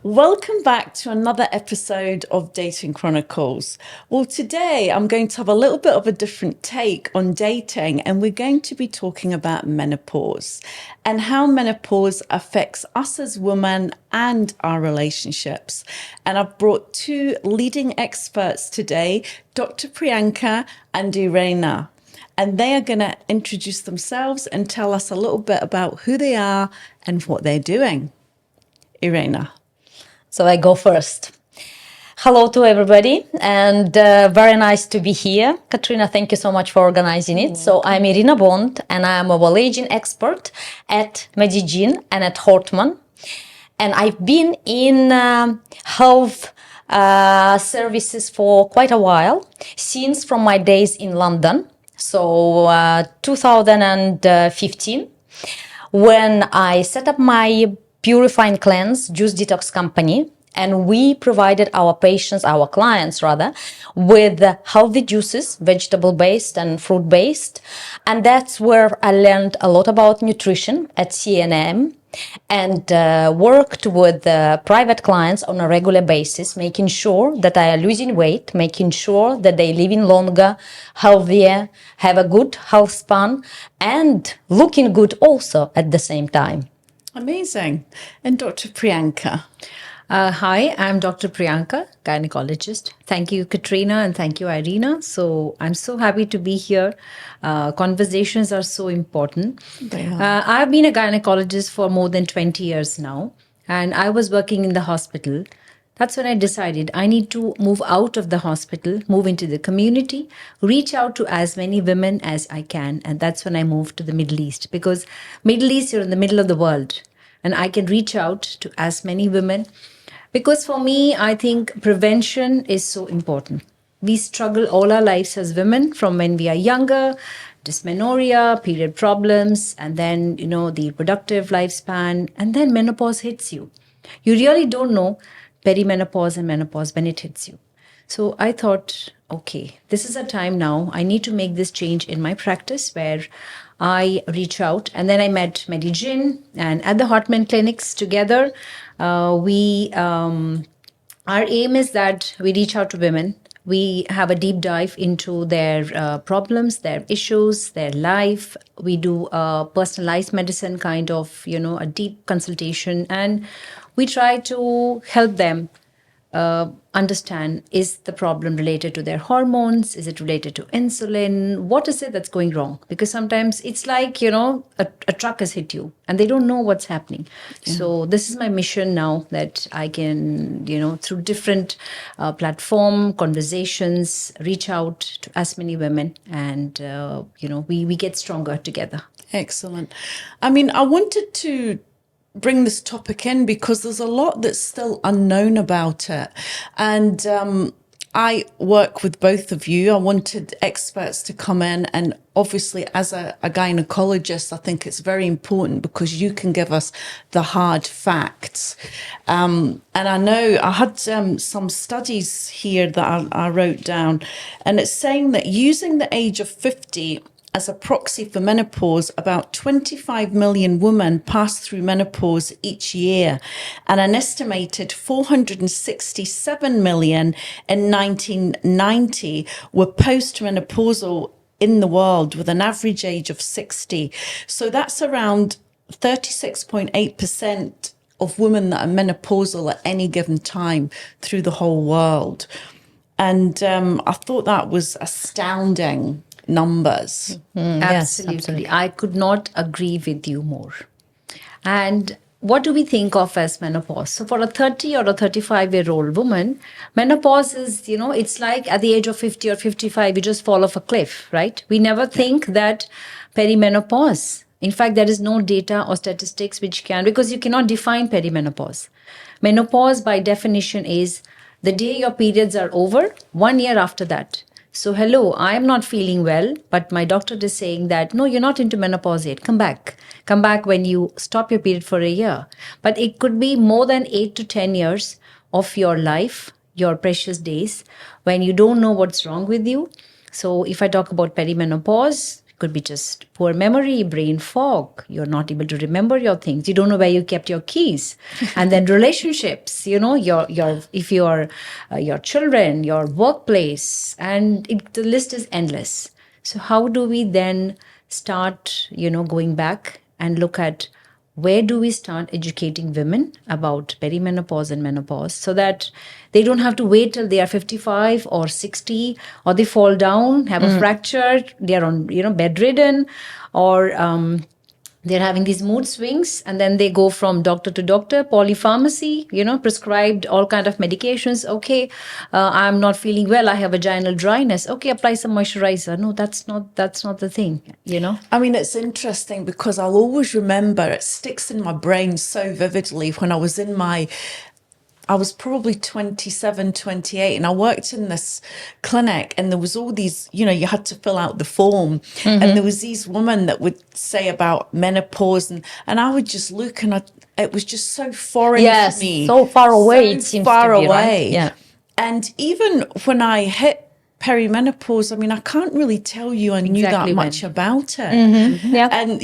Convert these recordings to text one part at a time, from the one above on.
Welcome back to another episode of Dating Chronicles. Well, today I'm going to have a little bit of a different take on dating, and we're going to be talking about menopause and how menopause affects us as women and our relationships. And I've brought two leading experts today, Dr. Priyanka and Irena. And they are going to introduce themselves and tell us a little bit about who they are and what they're doing. Irena. So I go first. Hello to everybody, and very nice to be here. Katrina, thank you so much for organizing it. So I'm Irina Bond, and I'm a well-aging expert at Medigene and at Hortman. And I've been in health services for quite a while, since from my days in London. So 2015, when I set up my Purify and Cleanse Juice Detox Company, and we provided our patients, our clients rather, with healthy juices, vegetable-based and fruit-based. And that's where I learned a lot about nutrition at CNM and worked with private clients on a regular basis, making sure that they are losing weight, making sure that they're living longer, healthier, have a good health span, and looking good also at the same time. Amazing. And Dr. Priyanka. Hi, I'm Dr. Priyanka, gynecologist. Thank you, Katrina, and thank you, Irina. So I'm so happy to be here. Conversations are so important. They are. I've been a gynecologist for more than 20 years now, and I was working in the hospital. That's when I decided I need to move out of the hospital, move into the community, reach out to as many women as I can. And that's when I moved to the Middle East, because Middle East, you're in the middle of the world, and I can reach out to as many women. Because for me, I think prevention is so important. We struggle all our lives as women from when we are younger, dysmenorrhea, period problems, and then, the reproductive lifespan, and then menopause hits you. You really don't know perimenopause and menopause when it hits you. So I thought, okay, this is a time now. I need to make this change in my practice where I reach out. And then I met Medigene and at the Hartman clinics together. Our aim is that we reach out to women. We have a deep dive into their problems, their issues, their life. We do a personalized medicine kind of, a deep consultation. And we try to help them understand, is the problem related to their hormones? Is it related to insulin? What is it that's going wrong? Because sometimes it's like, a truck has hit you and they don't know what's happening. Yeah. So this is my mission now, that I can, through different platform conversations, reach out to as many women and, we get stronger together. Excellent. I mean, I wanted to bring this topic in because there's a lot that's still unknown about it. And I work with both of you. I wanted experts to come in, and obviously as a gynecologist, I think it's very important because you can give us the hard facts. And I know I had some studies here that I wrote down, and it's saying that using the age of 50 as a proxy for menopause, about 25 million women pass through menopause each year, and an estimated 467 million in 1990 were postmenopausal in the world with an average age of 60. So that's around 36.8% of women that are menopausal at any given time through the whole world. And I thought that was astounding numbers. Yes, absolutely. I could not agree with you more. And what do we think of as menopause? So for a 30 or a 35-year-old woman, menopause is, it's like at the age of 50 or 55, you just fall off a cliff, right? We never think that perimenopause. In fact, there is no data or statistics because you cannot define perimenopause. Menopause by definition is the day your periods are over, 1 year after that. So, hello, I'm not feeling well, but my doctor is saying that, no, you're not into menopause yet. Come back. Come back when you stop your period for a year. But it could be more than 8 to 10 years of your life, your precious days, when you don't know what's wrong with you. So if I talk about perimenopause, Could be just poor memory, brain fog. You're not able to remember your things. You don't know where you kept your keys. And then relationships, your children, your workplace, and the list is endless. So how do we then start, going back and look at where do we start educating women about perimenopause and menopause so that they don't have to wait till they are 55 or 60 or they fall down, have a fracture, they are on, bedridden, or they're having these mood swings, and then they go from doctor to doctor, polypharmacy, prescribed all kind of medications. Okay, I'm not feeling well, I have vaginal dryness. Okay, apply some moisturizer. No, that's not the thing. I mean, it's interesting because I'll always remember, it sticks in my brain so vividly when I was probably 27, 28, and I worked in this clinic, and there was all these, you had to fill out the form, and there was these women that would say about menopause, and I would just look, and it was just so foreign to me. So far away, it seems far to be, away. right? Yeah. And even when I hit perimenopause, I mean, I can't really tell you I knew Exactly that when. much about it. Yeah. And,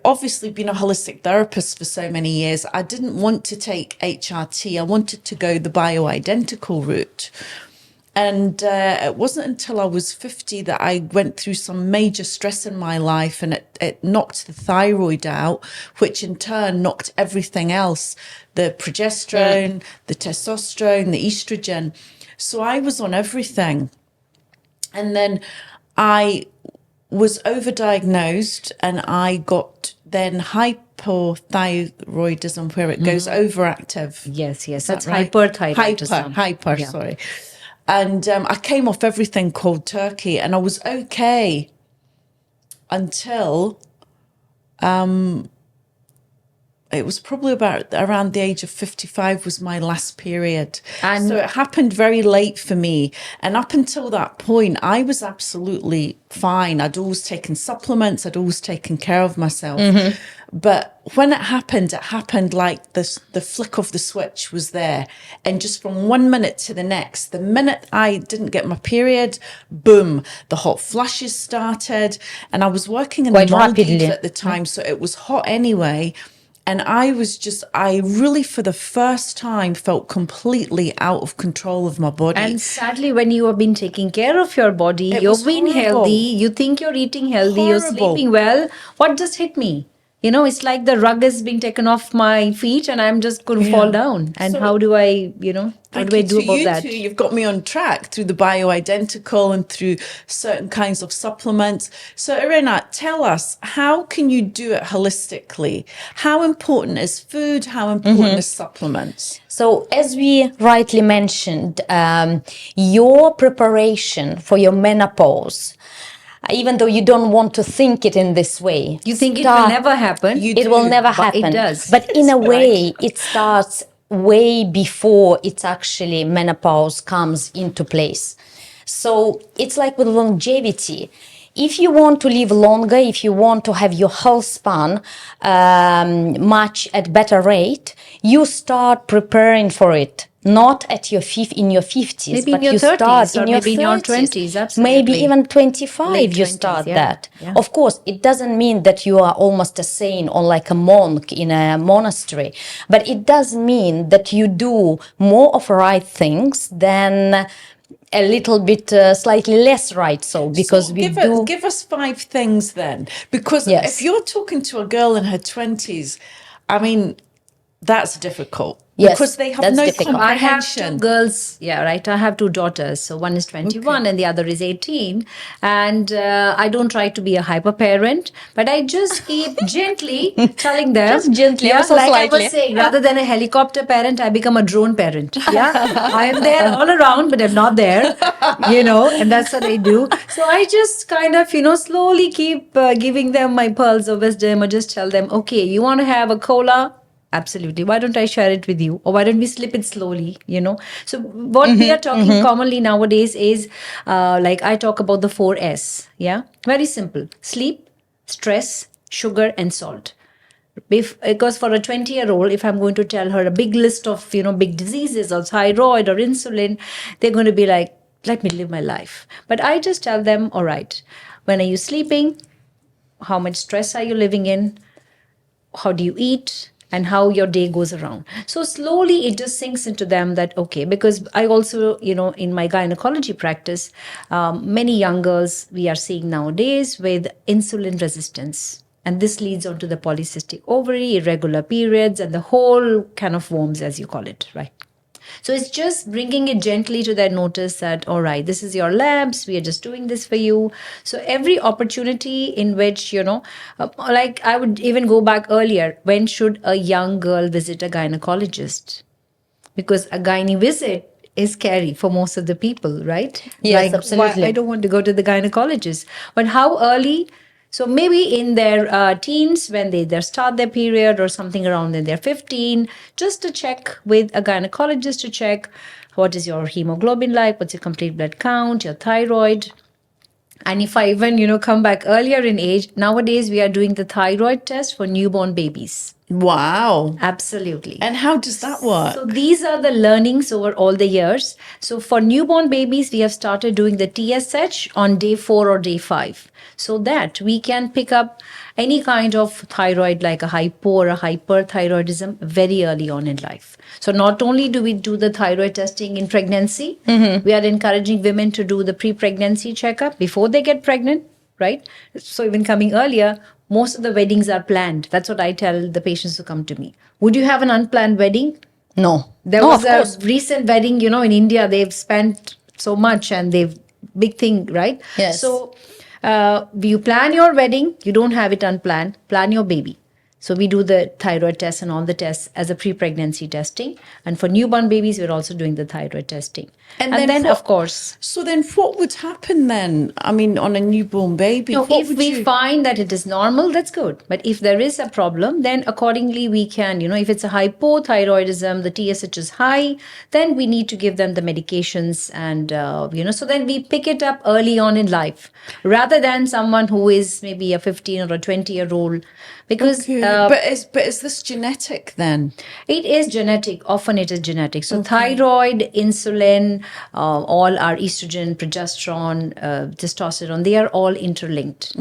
obviously being a holistic therapist for so many years, I didn't want to take HRT. I wanted to go the bioidentical route. And it wasn't until I was 50 that I went through some major stress in my life, and it knocked the thyroid out, which in turn knocked everything else, the progesterone, the testosterone, the estrogen. So I was on everything. And then I was overdiagnosed, and I got then hypothyroidism, where it goes overactive. Yes, Is that's that right? hyperthyroidism. Hyper, Yeah. sorry. And I came off everything cold turkey, and I was okay until it was probably around the age of 55 was my last period. And so it happened very late for me. And up until that point, I was absolutely fine. I'd always taken supplements. I'd always taken care of myself. But when it happened like this, the flick of the switch was there. And just from 1 minute to the next, the minute I didn't get my period, boom, the hot flushes started. And I was working in Quite the Maldives rapidly. at the time, so it was hot anyway. And I really, for the first time, felt completely out of control of my body. And sadly, when you have been taking care of your body, It you've was been horrible. healthy, you think you're eating healthy, you're Horrible. sleeping well. What just hit me? It's like the rug is being taken off my feet and I'm just going to fall down. And So- how do I, what do I do about you that? two, you've got me on track through the bioidentical and through certain kinds of supplements. So, Irina, tell us, how can you do it holistically? How important is food? How important is supplements? So, as we rightly mentioned, your preparation for your menopause, even though you don't want to think it in this way, You think it will never happen? it will never but happen. it does. But in a way, it starts way before it's actually menopause comes into place. So it's like with longevity. If you want to live longer, if you want to have your health span much at better rate, you start preparing for it. Not at your in your 50s, Maybe but in your you 30s start or in your maybe in your 30s. 20s, absolutely. Maybe even 25 Late you 20s, start yeah, that. yeah. Of course, it doesn't mean that you are almost a saint or like a monk in a monastery, but it does mean that you do more of right things than a little bit slightly less right. So because So we give us 5 things then, because Yes. if you're talking to a girl in her 20s, I mean, that's difficult. Yes, because they have that's no difficult. I have comprehension. 2 girls, yeah, right. I have 2 daughters. So one is 21 and the other is 18. And I don't try to be a hyper parent, but I just keep gently telling them. Just gently, yeah, also like slightly. I was saying, rather than a helicopter parent, I become a drone parent. Yeah, I am there all around, but I'm not there, and that's what I do. So I just kind of, slowly keep giving them my pearls of wisdom, or just tell them, okay, you want to have a cola? Absolutely. Why don't I share it with you? Or why don't we slip it slowly? So what we are talking commonly nowadays is like I talk about the 4S. Yeah. Very simple. Sleep, stress, sugar, and salt. Because for a 20-year-old, if I'm going to tell her a big list of, big diseases or thyroid or insulin, they're going to be like, let me live my life. But I just tell them, all right, when are you sleeping? how much stress are you living in, how do you eat, and how your day goes around. So slowly it just sinks into them that, okay, because I also, in my gynecology practice, many young girls we are seeing nowadays with insulin resistance. And this leads on to the polycystic ovary, irregular periods, and the whole can of worms, as you call it, right? So it's just bringing it gently to their notice that, all right, this is your labs. We are just doing this for you. So every opportunity in which, like I would even go back earlier, when should a young girl visit a gynecologist? Because a gynae visit is scary for most of the people, right? Yes, Like, why absolutely. I don't want to go to the gynecologist. But how early? So maybe in their teens, when they start their period or something around when they're 15, just to check with a gynecologist to check what is your hemoglobin like, what's your complete blood count, your thyroid. And if I even, come back earlier in age, nowadays we are doing the thyroid test for newborn babies. Wow. Absolutely. And how does that work? So these are the learnings over all the years. So for newborn babies, we have started doing the TSH on day 4 or day 5, so that we can pick up any kind of thyroid like a hypo or a hyperthyroidism very early on in life. So not only do we do the thyroid testing in pregnancy, we are encouraging women to do the pre-pregnancy checkup before they get pregnant, right? So even coming earlier, most of the weddings are planned. That's what I tell the patients who come to me. Would you have an unplanned wedding? No. There No, was of course. a recent wedding, in India, they've spent so much and they've big thing, right? Yes. So you plan your wedding, you don't have it unplanned, plan your baby. So we do the thyroid test and all the tests as a pre-pregnancy testing. And for newborn babies, we're also doing the thyroid testing. And then of course, So then what would happen then? I mean, on a newborn baby? no, what if would we you... find that it is normal, that's good. But if there is a problem, then accordingly we can, if it's a hypothyroidism, the TSH is high, then we need to give them the medications and, so then we pick it up early on in life rather than someone who is maybe a 15 or a 20-year-old. Because Okay. But is this genetic then? it is genetic. Often it is genetic. So thyroid, insulin, all our estrogen, progesterone, testosterone, they are all interlinked.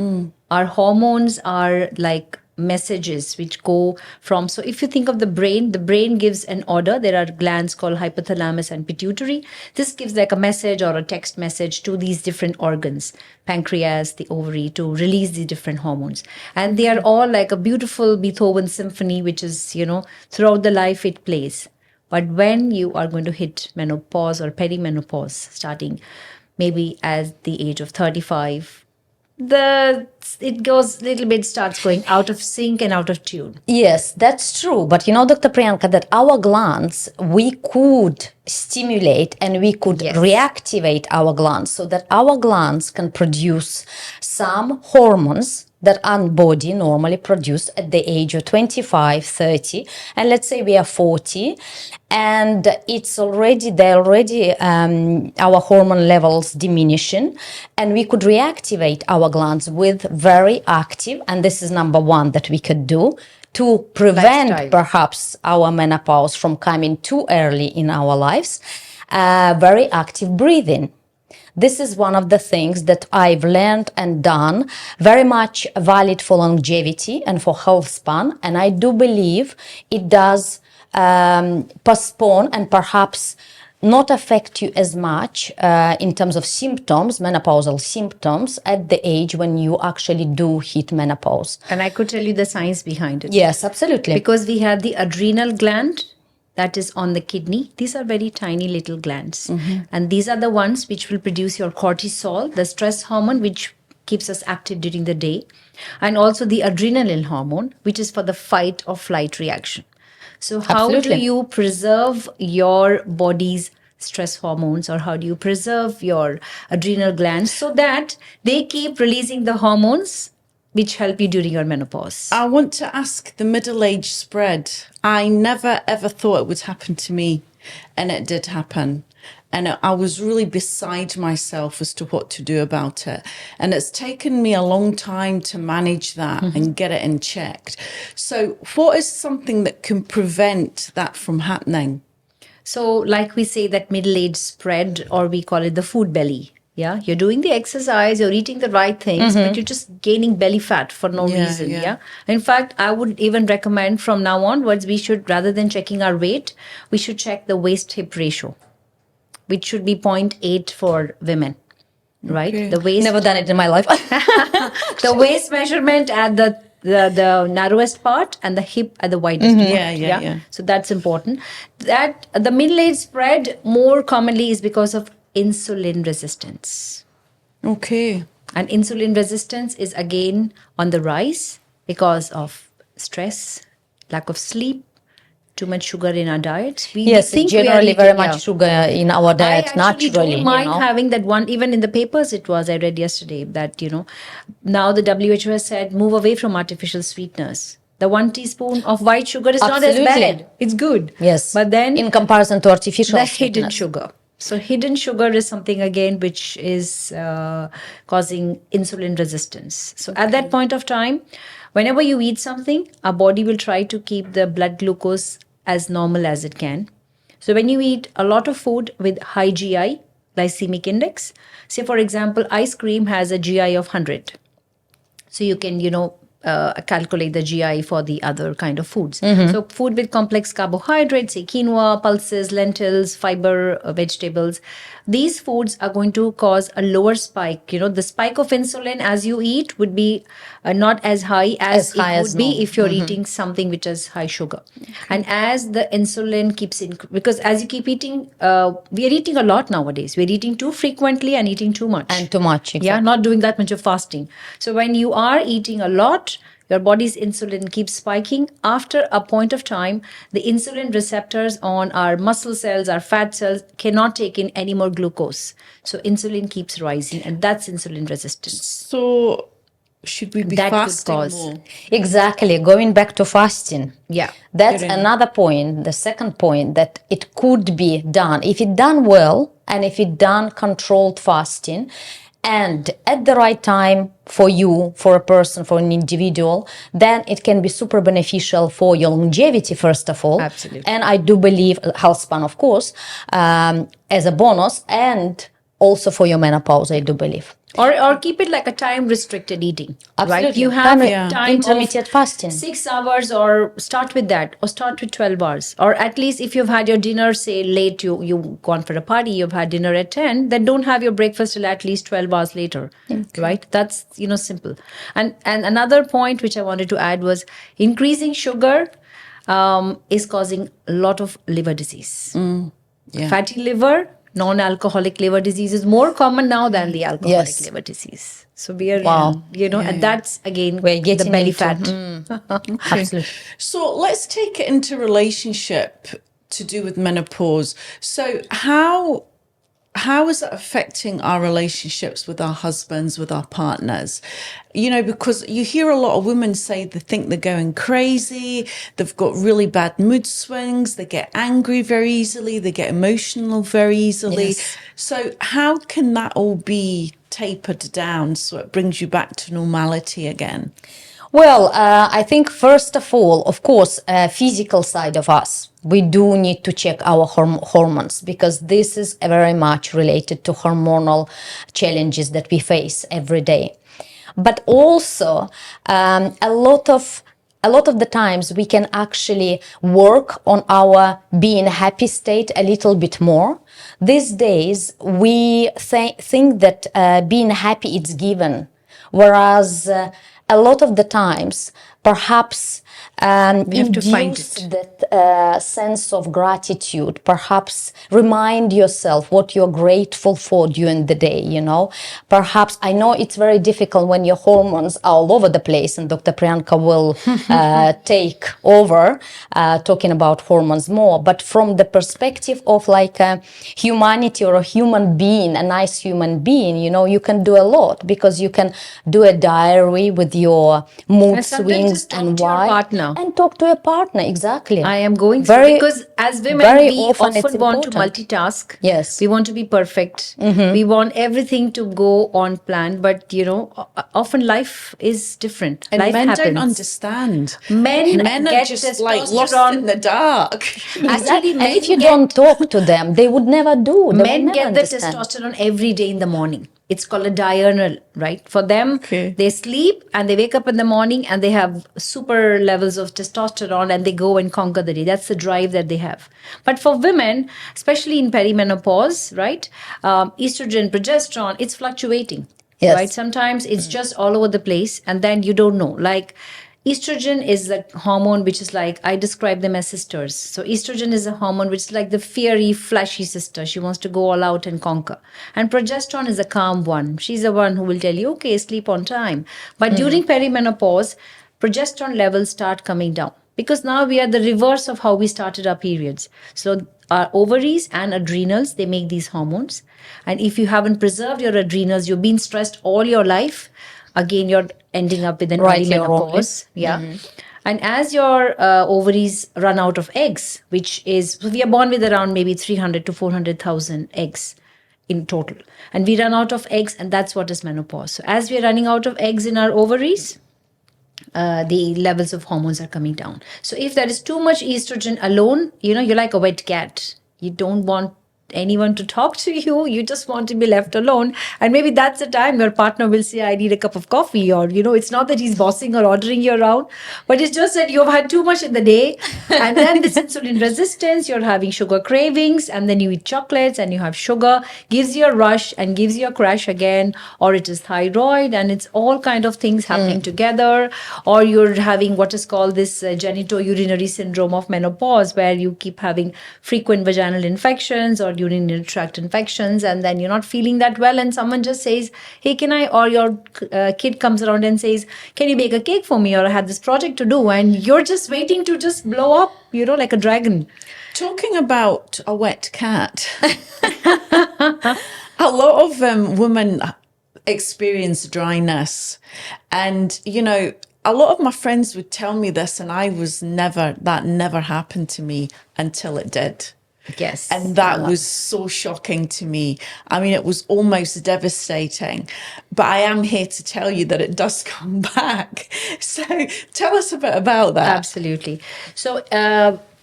Our hormones are like messages which go from, so if you think of the brain gives an order. There are glands called hypothalamus and pituitary. This gives like a message or a text message to these different organs, pancreas, the ovary, to release the different hormones. And they are all like a beautiful Beethoven symphony, which is, throughout the life it plays. But when you are going to hit menopause or perimenopause, starting maybe at the age of 35, it goes little bit, starts going out of sync and out of tune. Yes, that's true. But Dr. Priyanka, that our glands, we could stimulate and we could reactivate our glands so that our glands can produce some hormones that our body normally produce at the age of 25, 30, and let's say we are 40, and our hormone levels diminishing, and we could reactivate our glands with very active, and this is number one that we could do to prevent Lifestyle. perhaps our menopause from coming too early in our lives, very active breathing. This is one of the things that I've learned and done, very much valid for longevity and for health span. And I do believe it does postpone and perhaps not affect you as much in terms of symptoms, menopausal symptoms, at the age when you actually do hit menopause. And I could tell you the science behind it. Yes, absolutely. Because we have the adrenal gland that is on the kidney. These are very tiny little glands. And these are the ones which will produce your cortisol, the stress hormone, which keeps us active during the day. And also the adrenaline hormone, which is for the fight or flight reaction. So how do Absolutely. you preserve your body's stress hormones, or how do you preserve your adrenal glands so that they keep releasing the hormones which help you during your menopause? I want to ask the middle age spread. I never ever thought it would happen to me, and it did happen. And I was really beside myself as to what to do about it. And it's taken me a long time to manage that and get it in checked. So what is something that can prevent that from happening? So like we say that middle age spread, or we call it the food belly. Yeah, you're doing the exercise, you're eating the right things, but you're just gaining belly fat for no Yeah, reason. yeah. Yeah. In fact, I would even recommend from now onwards, we should, rather than checking our weight, we should check the waist hip ratio, which should be 0.8 for women. Right? Okay. The waist Never done it in my life. the waist measurement at the narrowest part and the hip at the widest part. Yeah. So that's important. That the middle age spread more commonly is because of insulin resistance. Okay. And insulin resistance is again on the rise because of stress, lack of sleep, too much sugar in our diets. We Yes, think we are generally very eating- yeah. much sugar in our diet I actually naturally. don't mind having that one. Even in the papers, it was I read yesterday that now the WHO has said move away from artificial sweeteners. The 1 teaspoon of white sugar is not as Absolutely. bad. It's good. Yes, but then in comparison to artificial the hidden sweeteners. sugar. So hidden sugar is something again which is causing insulin resistance. So at that point of time, whenever you eat something, our body will try to keep the blood glucose as normal as it can. So when you eat a lot of food with high GI, glycemic index, say for example, ice cream has a GI of 100. So you can, calculate the GI for the other kind of foods. So food with complex carbohydrates, say quinoa, pulses, lentils, fiber, vegetables. These foods are going to cause a lower spike. The spike of insulin as you eat would be not as high as high it as would be normal. if you're eating something which has high sugar. And as the insulin keeps because as you keep eating, we are eating a lot nowadays. We're eating too frequently and eating too much. And too much, exactly. Yeah, not doing that much of fasting. So when you are eating a lot, your body's insulin keeps spiking. After a point of time, the insulin receptors on our muscle cells, our fat cells cannot take in any more glucose. So insulin keeps rising, and that's insulin resistance. So should we be That could fasting cause- more? Exactly. Going back to fasting. Yeah. That's another point, the second point, that it could be done. If it done well and if it done controlled fasting and at the right time for you, for a person, for an individual, then it can be super beneficial for your longevity, first of all. Absolutely. And I do believe health span, of course, as a bonus, and also for your menopause, I do believe. Or keep it like a time restricted eating. Right? Absolutely. You have Time- time intermittent of fasting. 6 hours, or start with that, or start with 12 hours. Or at least if you've had your dinner, say late, you've gone for a party, you've had dinner at 10, then don't have your breakfast till at least 12 hours later. Right? That's simple. And another point which I wanted to add was increasing sugar is causing a lot of liver disease. Yeah. Fatty liver, non-alcoholic liver disease is more common now than the alcoholic Yes. liver disease. So we are, Wow. and that's again We're the getting belly into- fat. Absolutely. So let's take it into relationship to do with menopause. So how is it affecting our relationships with our husbands, with our partners? Because you hear a lot of women say they think they're going crazy, they've got really bad mood swings, they get angry very easily, they get emotional very easily. Yes. So how can that all be tapered down so it brings you back to normality again? Well, I think first of all, of course, physical side of us, we do need to check our hormones, because this is very much related to hormonal challenges that we face every day. But also, a lot of the times we can actually work on our being happy state a little bit more. These days, we think that being happy is given, whereas a lot of the times, perhaps We have to find induce it. that sense of gratitude, perhaps remind yourself what you're grateful for during the day, Perhaps, I know it's very difficult when your hormones are all over the place, and Dr. Priyanka will take over talking about hormones more, but from the perspective of like a humanity or a human being, a nice human being, you can do a lot, because you can do a diary with your mood And sometimes just talk and to your why, partner. and talk to your partner. Exactly. I am going through, because as women, very we often it's often want to important. multitask. Yes. We want to be perfect. We want everything to go on plan. But, often life is different. And Life men happens. don't understand. Men are get just like lost testosterone. in the dark. Actually, And men if you get don't talk to them, they would never do. They would men never get the understand. testosterone every day in the morning. It's called a diurnal, right? For them, Okay. they sleep and they wake up in the morning and they have super levels of testosterone and they go and conquer the day. That's the drive that they have. But for women, especially in perimenopause, right? Estrogen, progesterone, it's fluctuating. Yes. Right? Sometimes it's just all over the place and then you don't know. Like, estrogen is a hormone which is like, I describe them as sisters. So estrogen is a hormone which is like the fiery, flashy sister. She wants to go all out and conquer. And progesterone is a calm one. She's the one who will tell you, okay, sleep on time. But during perimenopause, progesterone levels start coming down, because now we are the reverse of how we started our periods. So our ovaries and adrenals, they make these hormones. And if you haven't preserved your adrenals, you've been stressed all your life, again, you're ending up with an early Rightly or wrongly. menopause. Yeah. And as your ovaries run out of eggs, which is, so we are born with around maybe 300 to 400,000 eggs in total. And we run out of eggs, and that's what is menopause. So as we are running out of eggs in our ovaries, the levels of hormones are coming down. So if there is too much estrogen alone, you're like a wet cat. You don't want anyone to talk to you. You just want to be left alone. And maybe that's the time your partner will say, I need a cup of coffee. Or, it's not that he's bossing or ordering you around, but it's just that you've had too much in the day. And then this insulin resistance, you're having sugar cravings, and then you eat chocolates and you have sugar, gives you a rush and gives you a crash again. Or it is thyroid, and it's all kind of things happening together. Or you're having what is called this genitourinary syndrome of menopause, where you keep having frequent vaginal infections or urinary tract infections, and then you're not feeling that well, and someone just says, hey, can I, or your kid comes around and says, can you bake a cake for me, or I have this project to do, and you're just waiting to just blow up, like a dragon. Talking about a wet cat, a lot of women experience dryness, and a lot of my friends would tell me this, and that never happened to me until it did. Yes. And that was so shocking to me. I mean, it was almost devastating. But I am here to tell you that it does come back. So tell us a bit about that. Absolutely. So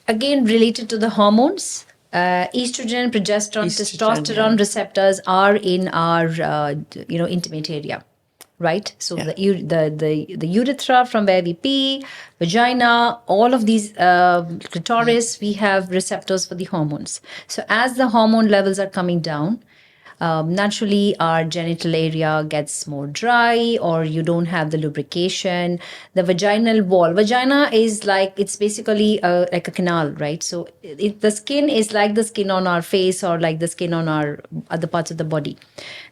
again, related to the hormones, estrogen, progesterone, testosterone receptors are in our intimate area. Right, so Yeah. the urethra, from where we pee, vagina, all of these, clitoris, we have receptors for the hormones. So as the hormone levels are coming down, naturally our genital area gets more dry, or you don't have the lubrication. The vaginal wall, vagina is like, it's basically like a canal, right? So the skin is like the skin on our face, or like the skin on our other parts of the body,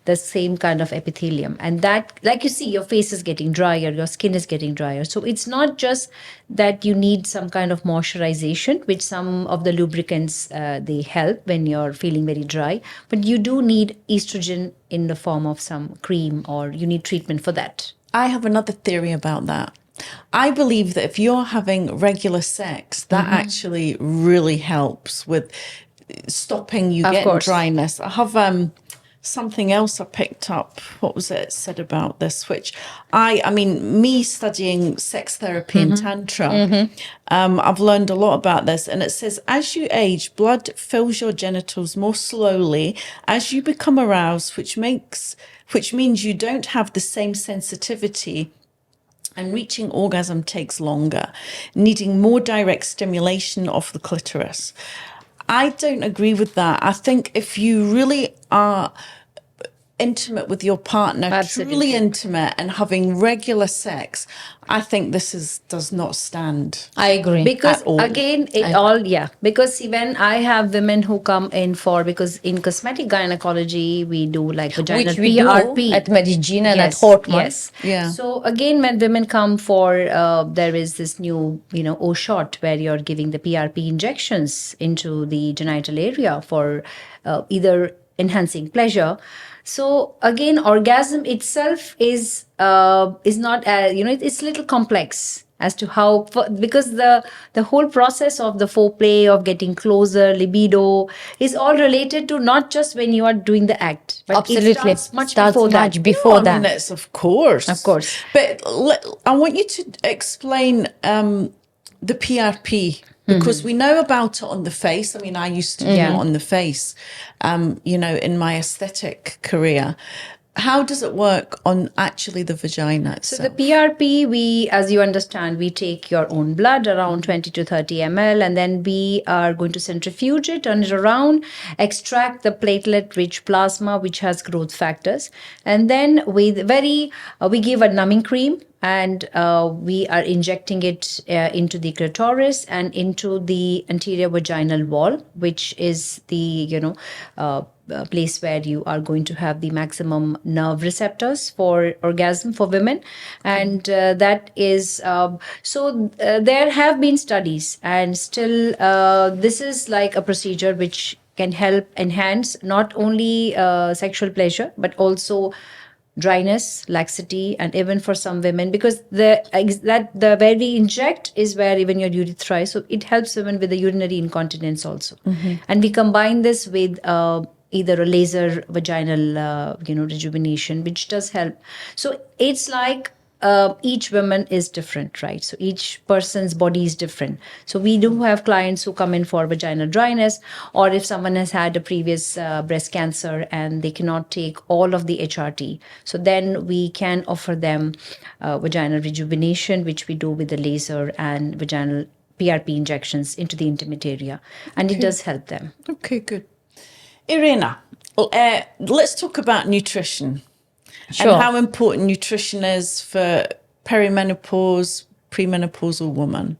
the same kind of epithelium. And that, like you see, your face is getting drier, your skin is getting drier. So it's not just that you need some kind of moisturization, which some of the lubricants, they help when you're feeling very dry, but you do need estrogen in the form of some cream, or you need treatment for that. I have another theory about that. I believe that if you're having regular sex, that actually really helps with stopping you getting dryness. I have something else I picked up. What was it said about this? Which I mean, me studying sex therapy and tantra, I've learned a lot about this. And it says, as you age, blood fills your genitals more slowly as you become aroused, which means you don't have the same sensitivity, and reaching orgasm takes longer, needing more direct stimulation of the clitoris. I don't agree with that. I think if you really are intimate with your partner, truly intimate, and having regular sex, I think this does not stand. I agree. Because again, because see, when I have women who come in because in cosmetic gynecology, we do like vaginal which we PRP. do at Medicine and at Hortman. Yes. Yeah. So again, when women come for, there is this new, O shot, where you're giving the PRP injections into the genital area for either enhancing pleasure. So again, orgasm itself is not, it's a little complex. as to how, because the whole process of the foreplay, of getting closer, libido, is all related to not just when you are doing the act, but Absolutely. it starts much Starts before much that. before I that. mean, it's of course. Of course. But I want you to explain the PRP, because we know about it on the face. I mean, I used to do it on the face, in my aesthetic career. How does it work on actually the vagina itself? So the PRP, we, as you understand, we take your own blood, around 20 to 30 ml, and then we are going to centrifuge it, turn it around, extract the platelet-rich plasma, which has growth factors, and then we give a numbing cream, and we are injecting it into the clitoris and into the anterior vaginal wall, which is the place where you are going to have the maximum nerve receptors for orgasm for women. And that is there have been studies, and still this is like a procedure which can help enhance not only sexual pleasure but also dryness, laxity, and even for some women, because the where we inject is where even your urethra is, so it helps women with the urinary incontinence also. And we combine this with either a laser vaginal rejuvenation, which does help. So it's like each woman is different, right? So each person's body is different. So we do have clients who come in for vaginal dryness, or if someone has had a previous breast cancer and they cannot take all of the HRT, so then we can offer them vaginal rejuvenation, which we do with the laser and vaginal PRP injections into the intimate area, and it does help them. Okay, good. Irina, let's talk about nutrition. Sure. And how important nutrition is for perimenopause, premenopausal woman.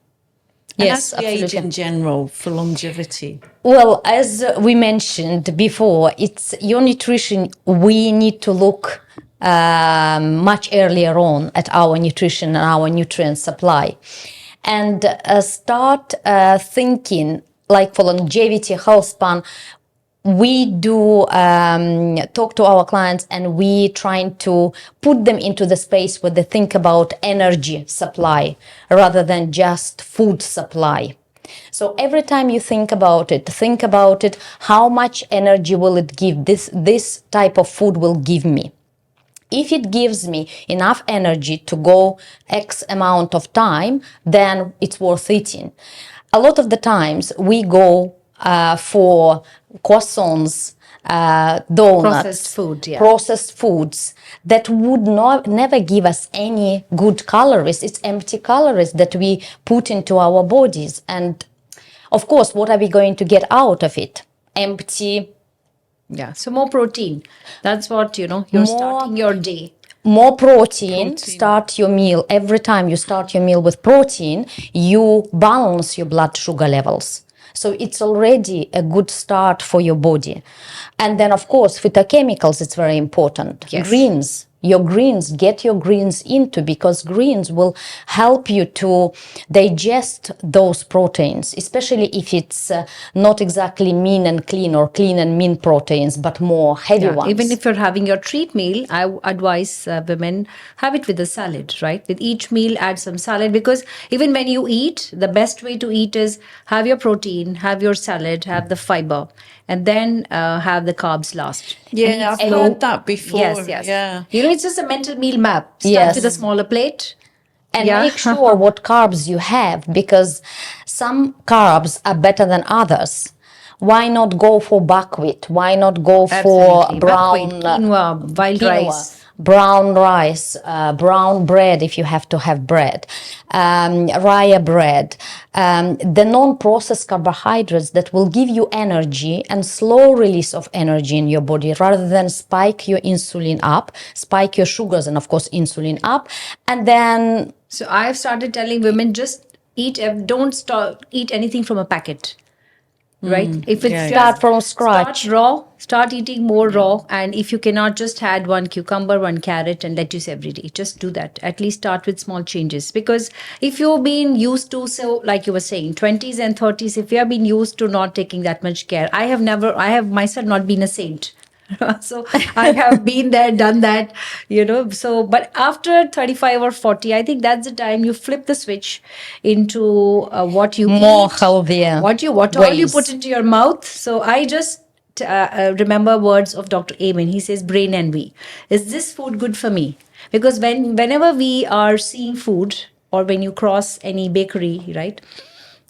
And Yes, as we age absolutely. in general, for longevity. Well, as we mentioned before, it's your nutrition. We need to look much earlier on at our nutrition and our nutrient supply, and start thinking like for longevity, health span. We do talk to our clients, and we trying to put them into the space where they think about energy supply rather than just food supply. So every time you think about it, how much energy will it give? This type of food will give me. If it gives me enough energy to go X amount of time, then it's worth eating. A lot of the times we go for croissants, donuts, processed foods that would never give us any good calories. It's empty calories that we put into our bodies. And of course, what are we going to get out of it? Empty. Yeah, so more protein. That's what, you're starting your day. More protein. Start your meal. Every time you start your meal with protein, you balance your blood sugar levels. So it's already a good start for your body. And then, of course, phytochemicals, it's very important. Yes. Greens. Get your greens into, because greens will help you to digest those proteins, especially if it's not exactly mean and clean or clean and mean proteins, but more heavy ones. Even if you're having your treat meal, I advise women have it with a salad, right? With each meal, add some salad, because even when you eat, the best way to eat is have your protein, have your salad, have the fiber, and then have the carbs last. Yeah, I've heard that before. Yes. Yeah. It's just a mental meal map. Start Yes. with a smaller plate. And make sure what carbs you have, because some carbs are better than others. Why not go for buckwheat? Why not go for Absolutely. brown Buckwheat, quinoa, wild rice. brown rice, brown bread if you have to have bread, rye bread, the non-processed carbohydrates that will give you energy and slow release of energy in your body, rather than spike your insulin up, spike your sugars and of course insulin up, and then. So I've started telling women, just don't eat anything from a packet. Right? If it's start from scratch. Start raw, start eating more raw. And if you cannot, just add one cucumber, one carrot, and lettuce every day. Just do that. At least start with small changes. Because if you've been used to, so like you were saying, 20s and 30s, if you have been used to not taking that much care, I have myself not been a saint. So I have been there, done that, So, but after 35 or 40, I think that's the time you flip the switch into what you More eat, healthier what all you put ways. into your mouth. So I just remember words of Dr. Amen. He says, brain envy. Is this food good for me? Because whenever we are seeing food, or when you cross any bakery, right?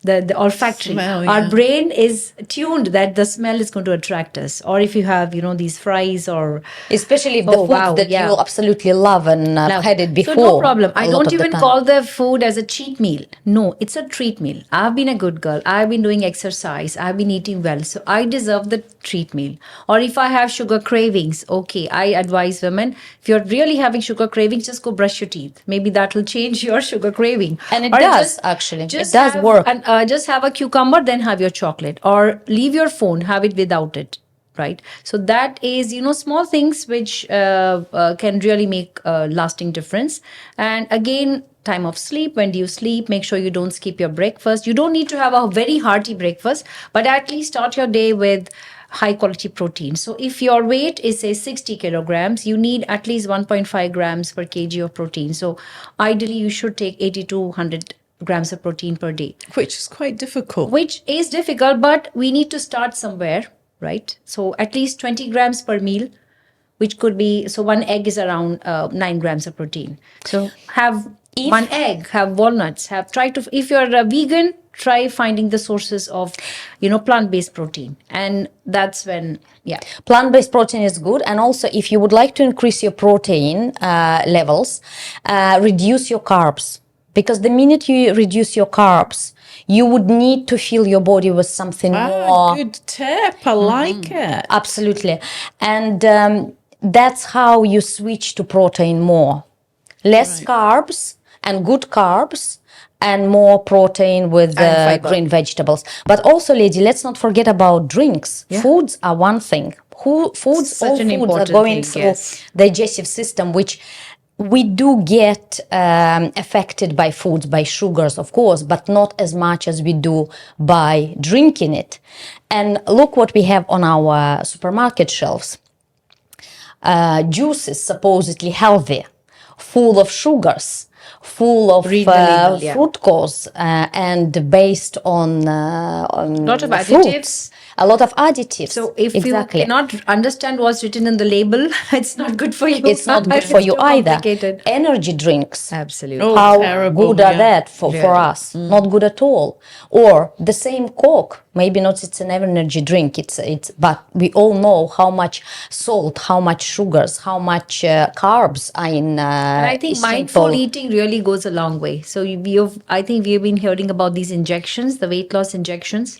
The olfactory, Smell, our yeah. brain is tuned that the smell is going to attract us. Or if you have, these fries or Especially if the foods wow, that yeah. you absolutely love and have Love. had it So no before. problem. I a lot don't of the even time. call the food as a cheat meal. No, it's a treat meal. I've been a good girl. I've been doing exercise. I've been eating well. So I deserve the treat meal. Or if I have sugar cravings, okay, I advise women, if you're really having sugar cravings, just go brush your teeth. Maybe that will change your sugar craving. And it Or does, actually. It Just does have work. just have a cucumber, then have your chocolate. Or leave your phone, have it without it. Right, so that is small things which can really make a lasting difference. And again, time of sleep. When do you sleep? Make sure you don't skip your breakfast. You don't need to have a very hearty breakfast, but at least start your day with high quality protein. So if your weight is say 60 kilograms, you need at least 1.5 grams per kg of protein. So ideally you should take 80 to 100 grams of protein per day, Which is quite difficult. which is difficult, but we need to start somewhere, right? So at least 20 grams per meal, which could be, so one egg is around 9 grams of protein. So have one egg, have walnuts, if you're a vegan, try finding the sources of, plant-based protein. And that's when, yeah. Plant-based protein is good, and also if you would like to increase your protein levels, reduce your carbs, because the minute you reduce your carbs, you would need to fill your body with something more. Good tip. I like it. Absolutely. And that's how you switch to protein more. Less carbs and good carbs, and more protein with And fiber. green vegetables. But also, lady, let's not forget about drinks. Foods are one thing. All foods are important going thing, through yes. digestive system, which we do get affected by foods, by sugars, of course, but not as much as we do by drinking it. And look what we have on our supermarket shelves. Juices supposedly healthy, full of sugars, full of Read the label, yeah. fructose, and based on Lot of fruits. additives. A lot of additives. So if exactly. you cannot understand what's written in the label, it's not good for you. It's not good for you too either. Complicated. Energy drinks. Absolutely. Oh, How terrible, good are yeah. that for us? Not good at all. Or the same Coke, maybe not it's an energy drink, it's but we all know how much salt, how much sugars, how much carbs are in And I think mindful eating really goes a long way. So I think we've been hearing about these injections, the weight loss injections.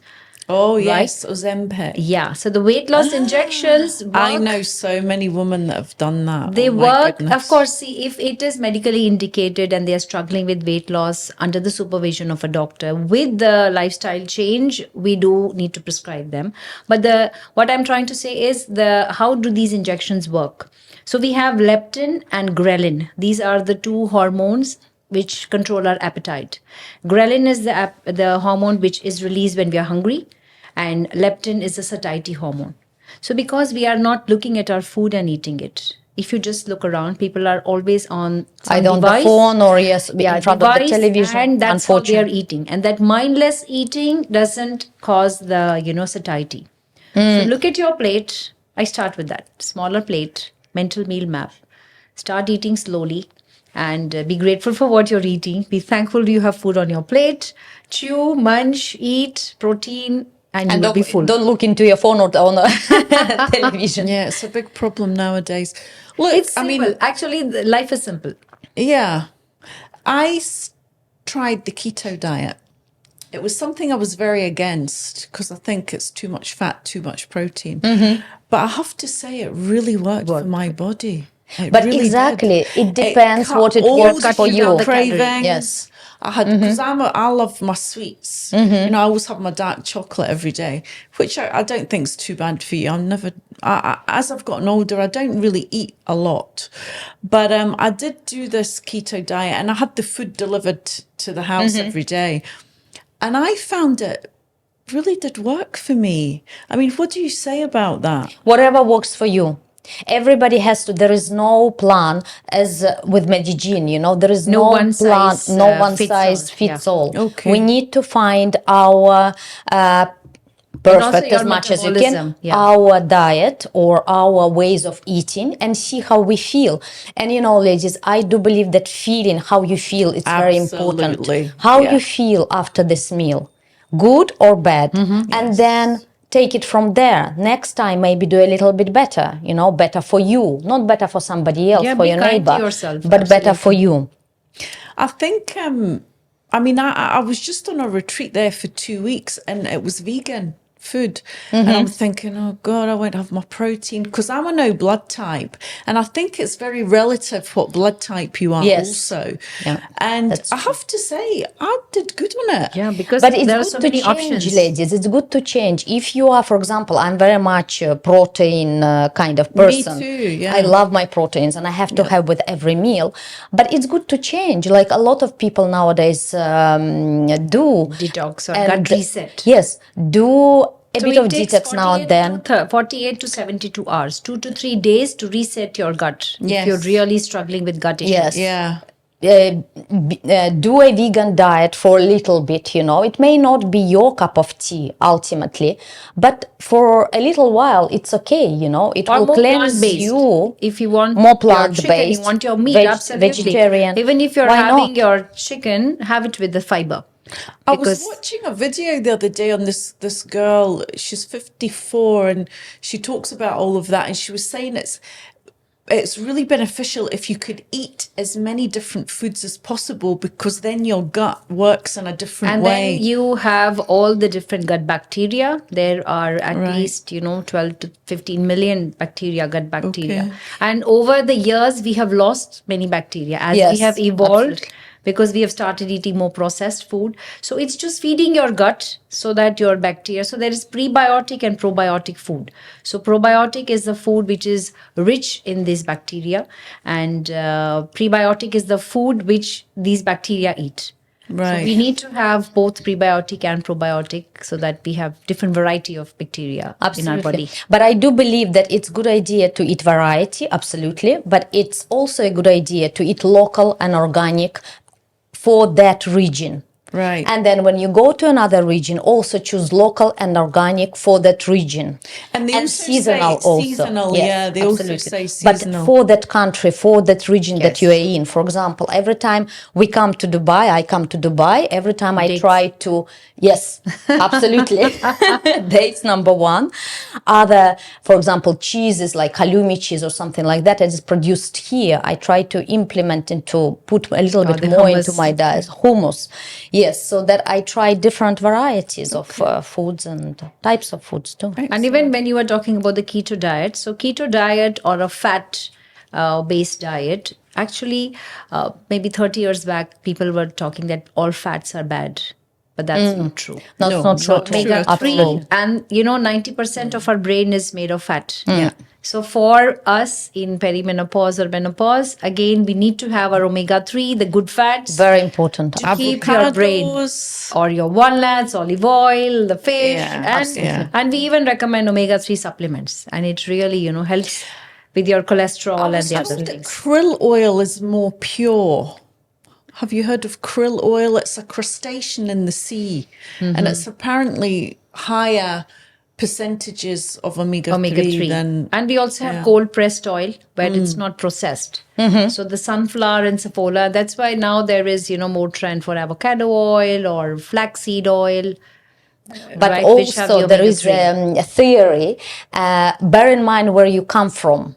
Oh, yes. Ozempic. Yeah. So the weight loss injections work. I know so many women that have done that. They Oh, my work, goodness. of course. See, if it is medically indicated and they are struggling with weight loss under the supervision of a doctor with the lifestyle change, we do need to prescribe them. But what I'm trying to say is how do these injections work? So we have leptin and ghrelin. These are the two hormones which control our appetite. Ghrelin is the hormone which is released when we are hungry, and leptin is the satiety hormone. So because we are not looking at our food and eating it, if you just look around, people are always on some either on device, the phone or in front of the device, television. and that's how they are unfortunately. eating. And that mindless eating doesn't cause the satiety. So look at your plate. I start with that smaller plate, mental meal map. Start eating slowly, and be grateful for what you're eating. Be thankful you have food on your plate. Chew, munch, eat protein, and you will be full. Don't look into your phone or on the television. Yeah, it's a big problem nowadays. Look, It's I simple. mean, Actually, life is simple. yeah. I tried the keto diet. It was something I was very against because I think it's too much fat, too much protein. But I have to say, it really worked for my body. It But really exactly, did. it depends cut what it all works the for you. sugar the calories. cravings. Yes. I had because I love my sweets. I always have my dark chocolate every day, which I don't think is too bad for you. As I've gotten older, I don't really eat a lot, but I did do this keto diet, and I had the food delivered to the house every day, and I found it really did work for me. I mean, what do you say about that? Whatever works for you. Everybody has to, there is no plan as with Medellin, there is No no one plan, size, no one fits size all. fits Yeah. all. Okay. We need to find our And also perfect your as much as you can, metabolism, yeah. our diet or our ways of eating, and see how we feel. And ladies, I do believe that feeling how you feel, it's very important. Absolutely. How Yeah. you feel after this meal, good or bad, and then take it from there. Next time, maybe do a little bit better, better for you, not better for somebody else, Yeah, for be your kind to neighbor, yourself, but better for you. I think, I mean, I was just on a retreat there for 2 weeks and it was vegan food. And I'm thinking, oh God, I won't have my protein because I'm a no blood type. And I think it's very relative what blood type you are Yes. also. Yeah, And that's I have to say, I did good on it. Yeah, because But it's there are good so to many change, options. ladies. It's good to change. If you are, for example, I'm very much a protein kind of person. too, yeah. I love my proteins and I have to have with every meal. But it's good to change. Like a lot of people nowadays do. Detox or And gut reset. Yes, do a So bit it of takes detox now and then. 48 to 72 hours, 2 to 3 days to reset your gut. Yes. If you're really struggling with gut issues. Yes. Yeah. Do a vegan diet for a little bit, it may not be your cup of tea ultimately, but for a little while it's okay, it Or will more cleanse plant-based. you. If you want more your chicken, plant-based, you want your meat, absolutely. vegetarian. Even if you're Why having not? your chicken, have it with the fiber. I was Because watching a video the other day on this girl. She's 54 and she talks about all of that. And she was saying it's really beneficial if you could eat as many different foods as possible because then your gut works in a different and way. then you have all the different gut bacteria. There are at least 12 to 15 million gut bacteria. Okay. And over the years we have lost many bacteria as we Yes, have evolved. absolutely. Because we have started eating more processed food. So it's just feeding your gut so that your bacteria, so there is prebiotic and probiotic food. So probiotic is the food which is rich in these bacteria, and prebiotic is the food which these bacteria eat. Right. So we need to have both prebiotic and probiotic so that we have different variety of bacteria in our body. But I do believe that it's good idea to eat variety, absolutely. But it's also a good idea to eat local and organic for that region. Right. And then when you go to another region, also choose local and organic for that region. And they also seasonal say also. seasonal, Yes, yeah, they also absolutely. say But seasonal. for that country, for that region that Yes. you are in, for example, every time we come to Dubai, I come to Dubai, every time I Dates. try to, yes, absolutely. Dates number one. Other, for example, cheeses like halloumi cheese or something like that is produced here. I try to implement and to put a little bit the more hummus. into my diet. Hummus. Yes, so that I try different varieties of foods and types of foods too. And even when you were talking about the keto diet, so keto diet or a fat based diet, actually, maybe 30 years back, people were talking that all fats are bad. But that's not true. That's No, not true. not true Omega at 3, all. and 90% of our brain is made of fat. Yeah. So for us in perimenopause or menopause, again, we need to have our omega 3, the good fats. Very important. To keep your brain, Avocados. or your walnuts, olive oil, the fish, Yeah, and we even recommend omega 3 supplements, and it really helps with your cholesterol I and was the other told that things. krill oil is more pure. Have you heard of krill oil? It's a crustacean in the sea, and it's apparently higher percentages of omega 3 than. And we also have cold pressed oil where it's not processed. So the sunflower and sapola, that's why now there is more trend for avocado oil or flaxseed oil. But right, which have the also there is omega-3. a theory, bear in mind where you come from.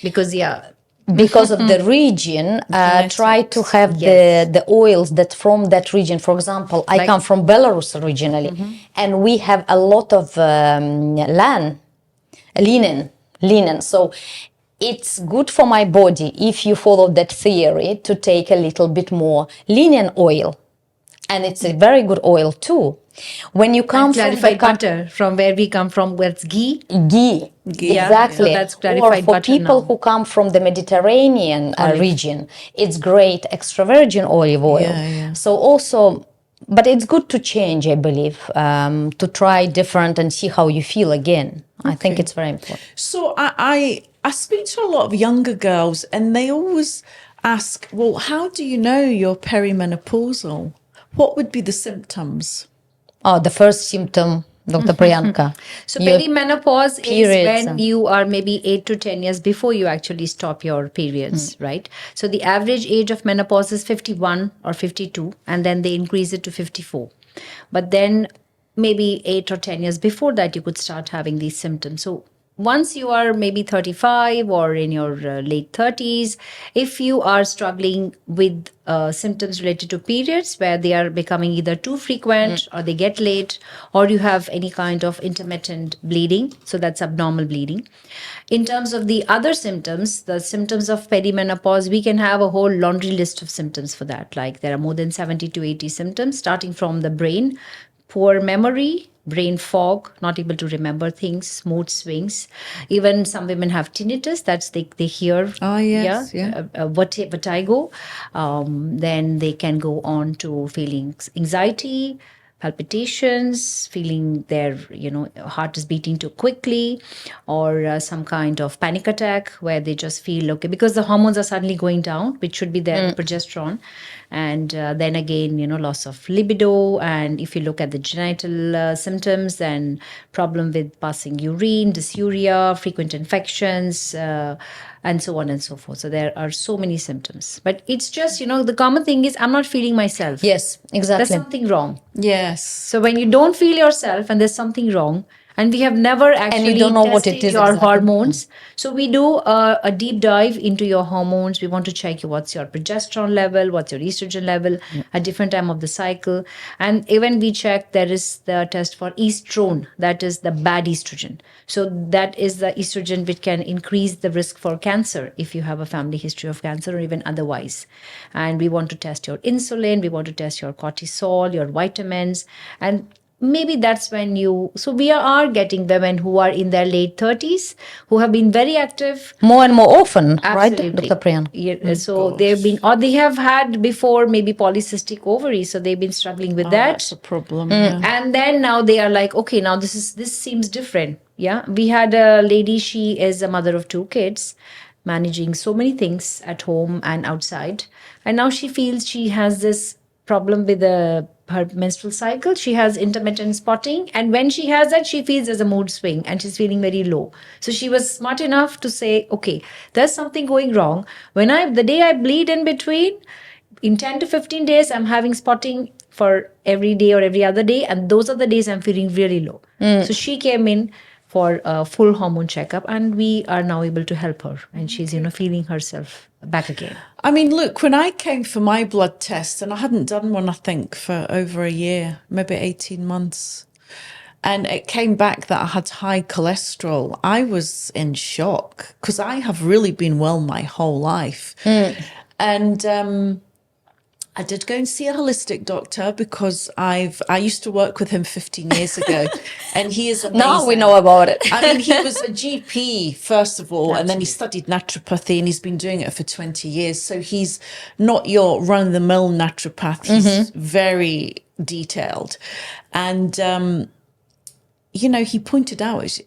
Because Because of the region, try to have Yes. the oils that from that region. For example, I come from Belarus originally, and we have a lot of linen. So it's good for my body if you follow that theory to take a little bit more linen oil, and it's a very good oil too. When you come from the clarified butter from where we come from, where it's ghee. ghee. Yeah, Exactly. so that's Or clarified for butter people now. who come from the Mediterranean region, it's great extra virgin olive oil. Yeah. So also But it's good to change, I believe, to try different and see how you feel again. I think Okay. it's very important. So I speak to a lot of younger girls, and they always ask, well, how do you know you're perimenopausal? What would be the symptoms? Oh, the first symptom, Dr. Priyanka. So Your perimenopause is periods when and- you are maybe 8 to 10 years before you actually stop your periods, right? So the average age of menopause is 51 or 52, and then they increase it to 54. But then maybe 8 or 10 years before that, you could start having these symptoms. So once you are maybe 35 or in your late 30s, if you are struggling with symptoms related to periods where they are becoming either too frequent or they get late, or you have any kind of intermittent bleeding, so that's abnormal bleeding. In terms of the other symptoms, the symptoms of perimenopause, we can have a whole laundry list of symptoms for that. Like there are more than 70 to 80 symptoms, starting from the brain, poor memory, brain fog, not able to remember things, mood swings. Even some women have tinnitus, that's they hear. Ah, yes, yeah. Vertigo. Then they can go on to feeling anxiety, palpitations, feeling their heart is beating too quickly, or some kind of panic attack where they just feel okay because the hormones are suddenly going down, which should be there, the progesterone. And then again, loss of libido. And if you look at the genital symptoms, then problem with passing urine, dysuria, frequent infections, and so on and so forth. So there are so many symptoms. But it's just, the common thing is I'm not feeling myself. Yes, There's exactly. something wrong. Yes. So when you don't feel yourself and there's something wrong, and we have never actually don't know what tested it is your exactly. hormones. So we do a deep dive into your hormones. We want to check what's your progesterone level, what's your estrogen level at different time of the cycle. And even we check, there is the test for estrone, that is the bad estrogen. So that is the estrogen which can increase the risk for cancer if you have a family history of cancer or even otherwise. And we want to test your insulin, we want to test your cortisol, your vitamins, and maybe that's when so we are getting women who are in their late 30s who have been very active. More and more often, Absolutely. right, Dr. Priyanka? Yeah, so they've been, or they have had before maybe polycystic ovaries, so they've been struggling with that. That's a problem. Yeah. And then now they are like, okay, now this seems different. Yeah, we had a lady, she is a mother of 2 kids, managing so many things at home and outside, and now she feels she has this problem with her menstrual cycle. She has intermittent spotting, and when she has that, she feels there's a mood swing and she's feeling very low. So she was smart enough to say, okay, there's something going wrong. The day I bleed in between, in 10 to 15 days, I'm having spotting for every day or every other day, and those are the days I'm feeling really low. So she came in for a full hormone checkup, and we are now able to help her, and she's feeling herself back again. I mean, look, when I came for my blood test, and I hadn't done one, I think, for over a year, maybe 18 months, and it came back that I had high cholesterol, I was in shock because I have really been well my whole life. And I did go and see a holistic doctor because I used to work with him 15 years ago, and he is amazing. Now we know about it. I mean, he was a GP, first of all, and then he studied naturopathy, and he's been doing it for 20 years. So he's not your run-of-the-mill naturopath. He's very detailed. And he pointed out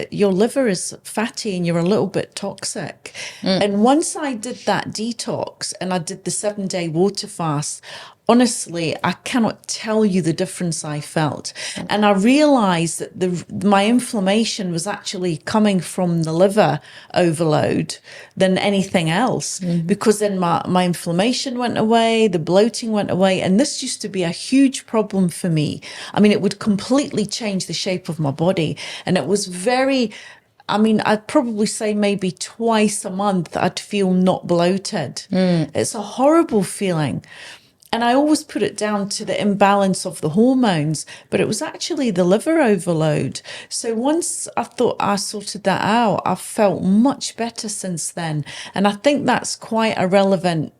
your liver is fatty and you're a little bit toxic. And once I did that detox and I did the 7-day water fast, honestly, I cannot tell you the difference I felt. And I realized that my inflammation was actually coming from the liver overload than anything else, because then my inflammation went away, the bloating went away. And this used to be a huge problem for me. I mean, it would completely change the shape of my body. And it was I'd probably say maybe twice a month I'd feel not bloated. It's a horrible feeling. And I always put it down to the imbalance of the hormones, but it was actually the liver overload. So once I thought I sorted that out, I felt much better since then. And I think that's quite a relevant.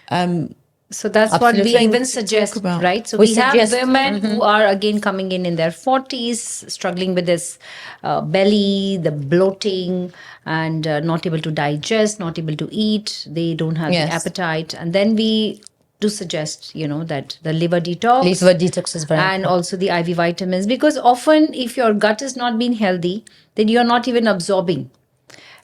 So that's what we Absolutely. even suggest, about. right? So We we have suggest- women who are again coming in their 40s, struggling with this belly, the bloating, and not able to digest, not able to eat. They don't have Yes. the appetite. And then we do suggest, that the liver detox. Liver detox is very and important. also the IV vitamins, because often if your gut is not being healthy, then you're not even absorbing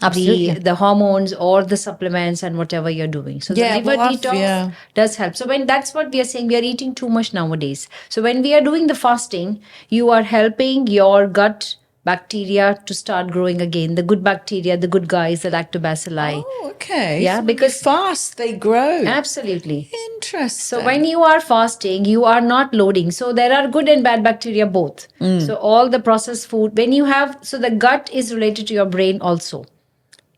Absolutely. the hormones or the supplements and whatever you're doing. So Yeah, the liver well, detox does help. So when that's what we are saying, we are eating too much nowadays. So when we are doing the fasting, you are helping your gut bacteria to start growing again. The good bacteria, the good guys, the lactobacilli. Oh, okay. Yeah, so when because- you fast, they grow. Absolutely. Interesting. So when you are fasting, you are not loading. So there are good and bad bacteria both. So all the processed food, when you have, so the gut is related to your brain also.